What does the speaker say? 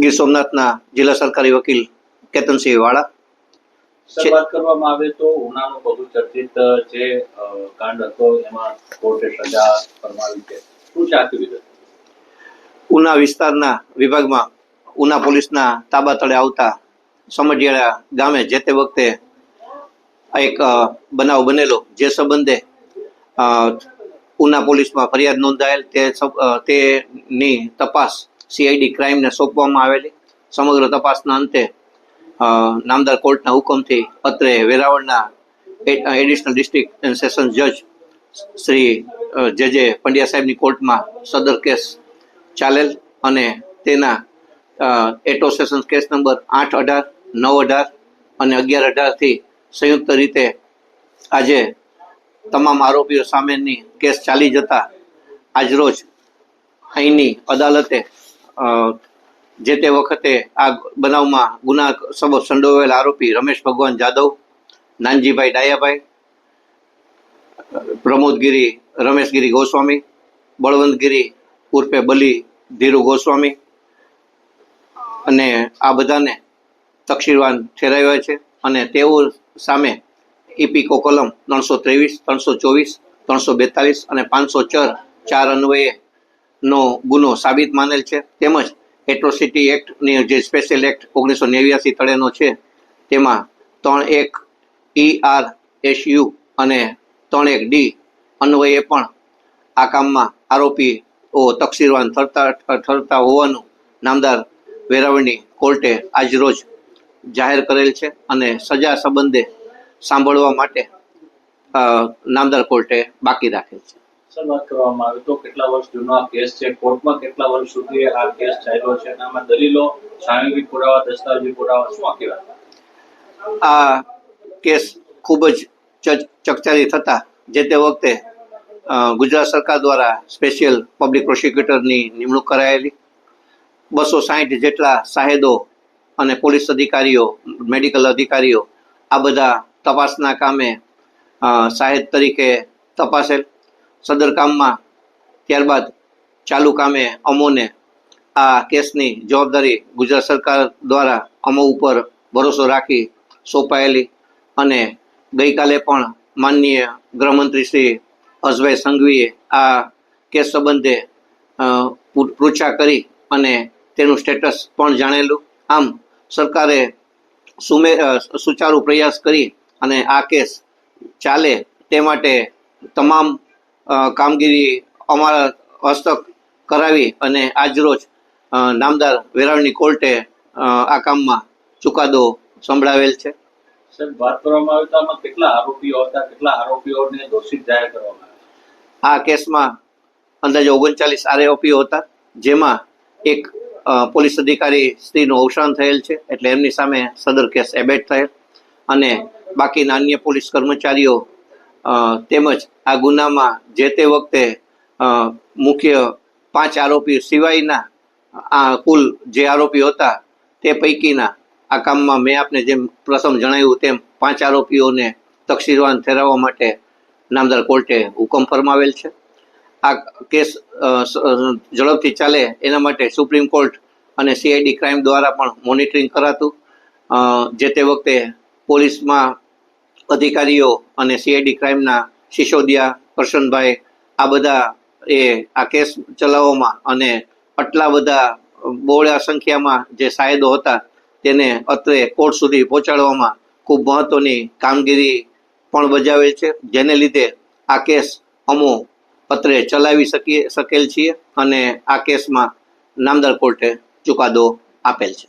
ગીર સોમનાથના જિલ્લા સરકારી વકીલ કેતનસિંહ વાળા. શરૂઆત કરવામાં આવે તો ઉનાનો બહુ ચર્ચિત જે કાંડ હતો એમાં કોર્ટે સજા ફરમાવી છે. શું છે આખી વિગત? ઉના વિસ્તારના વિભાગમાં ઉના પોલીસના તાબા તળે આવતા સમઢિયાળા ગામે જે તે વખતે એક બનાવ બનેલો, જે સંબંધે ઉના પોલીસમાં ફરિયાદ નોંધાયેલ, તેની તપાસ સીઆઈડી ક્રાઇમને સોંપવામાં આવેલી. સમગ્ર તપાસના અંતે નામદાર કોર્ટના હુકમથી અત્રે વેરાવળના એડિશનલ ડિસ્ટ્રિક્ટ એન્ડ સેશન્સ જજ શ્રી જે પંડ્યા સાહેબની કોર્ટમાં સદર કેસ ચાલેલ અને તેના એટો સેશન્સ કેસ નંબર 8-18, 9-18 અને 11-18થી સંયુક્ત રીતે આજે તમામ આરોપીઓ સામેની કેસ ચાલી જતા આજરોજ અહીંની અદાલતે જે તે વખતે આ બનાવમાં ગુના સબબ સંડોવાયેલ આરોપી રમેશ ભગવાન જાદવ, નાનજીભાઈ ડાયાભાઈ, પ્રમોદગીરી રમેશગીરી ગોસ્વામી, બળવંતગીરી ઉર્ફે બલી ધીરુ ગોસ્વામી અને આ બધાને તકસીરવાન ઠેરાવ્યા છે અને તેઓ સામે ઇપીકો કલમ 323, 324, 342 અને 504 અન્વયે નો ગુનો સાબિત માનેલ છે. તેમજ એટ્રોસિટી એક્ટની જે સ્પેશિયલ એક્ટ 1989 તળેનો છે તેમાં 31ERSU અને 31D અન્વયે પણ આ કામમાં આરોપીઓ તકસીરવાન ઠરતા હોવાનું નામદાર વેરાવળની કોર્ટે આજરોજ જાહેર કરેલ છે અને સજા સંબંધે સાંભળવા માટે નામદાર કોર્ટે બાકી રાખેલ છે. શરૂઆત કરવામાં આવે તો કેટલા વર્ષ જૂનો આ કેસ છે? કોર્ટમાં કેટલા વર્ષ સુધી આ કેસ ચાલ્યો છે? આમાં દલીલો, સાંવેગિક પુરાવા, દસ્તાવેજી પુરાવા શું આખી વાત? આ કેસ ખૂબ જ ચકચારી થતા જે તે વખતે ગુજરાત સરકાર દ્વારા સ્પેશિયલ પબ્લિક પ્રોસિક્યુટરની નિમણૂક કરાયેલી. 260 જેટલા સાહેદો અને પોલીસ અધિકારીઓ, મેડિકલ અધિકારીઓ આ બધા તપાસના કામે સાહેદ તરીકે તપાસેલ. સદર કામમાં ત્યારબાદ ચાલુ કામે અમોને આ કેસની જવાબદારી ગુજરાત સરકાર દ્વારા અમો ઉપર ભરોસો રાખી સોંપાયેલી અને ગઈકાલે પણ માનનીય ગૃહમંત્રી શ્રી હર્ષભાઈ સંઘવીએ આ કેસ સંબંધે પૃચ્છા કરી અને તેનું સ્ટેટસ પણ જાણેલું. આમ સરકારે સુચારુ પ્રયાસ કરી અને આ કેસ ચાલે તે માટે તમામ કામગીરી અમારા હસ્તક કરાવી અને આજરોજ નામદાર વેરાવળની કોર્ટે આ કામમાં ચુકાદો સંભળાવેલ છે. સાહેબ, વાત કરવામાં આવે તો આમાં કેટલા આરોપીઓ હતા? કેટલા આરોપીઓને દોષિત જાહેર કરવામાં આવ્યા? આ કેસમાં અંદાજે 39 આરોપીઓ હતા, જેમાં એક પોલીસ અધિકારી સ્ત્રીનું અવસાન થયેલ છે એટલે એમની સામે સદર કેસ એબેટ થયેલ અને બાકીના અન્ય પોલીસ કર્મચારીઓ તેમજ આ ગુનામાં જે તે વખતે મુખ્ય 5 આરોપીઓ સિવાયના આ કુલ જે આરોપીઓ હતા તે પૈકીના આ કામમાં મેં આપને જેમ પ્રથમ જણાવ્યું તેમ 5 આરોપીઓને તકસીરવાન ઠેરવવા માટે નામદાર કોર્ટે હુકમ ફરમાવેલ છે. આ કેસ ઝડપથી ચાલે એના માટે સુપ્રીમ કોર્ટ અને સીઆઈડી ક્રાઇમ દ્વારા પણ મોનિટરિંગ કરાતું. જે તે વખતે પોલીસમાં અધિકારીઓ અને સીઆઈડી ક્રાઇમના સિસોદિયા, કરશનભાઈ આ બધા આ કેસ ચલાવવામાં અને આટલા બધા બહોળા સંખ્યામાં જે સાહેદો હતા તેને અત્રે કોર્ટ સુધી પહોંચાડવામાં ખૂબ મહત્વની કામગીરી પણ બજાવેલ છે, જેને લીધે આ કેસ અમો અત્રે ચલાવી શકેલ છીએ અને આ કેસમાં નામદાર કોર્ટે ચુકાદો આપેલ છે.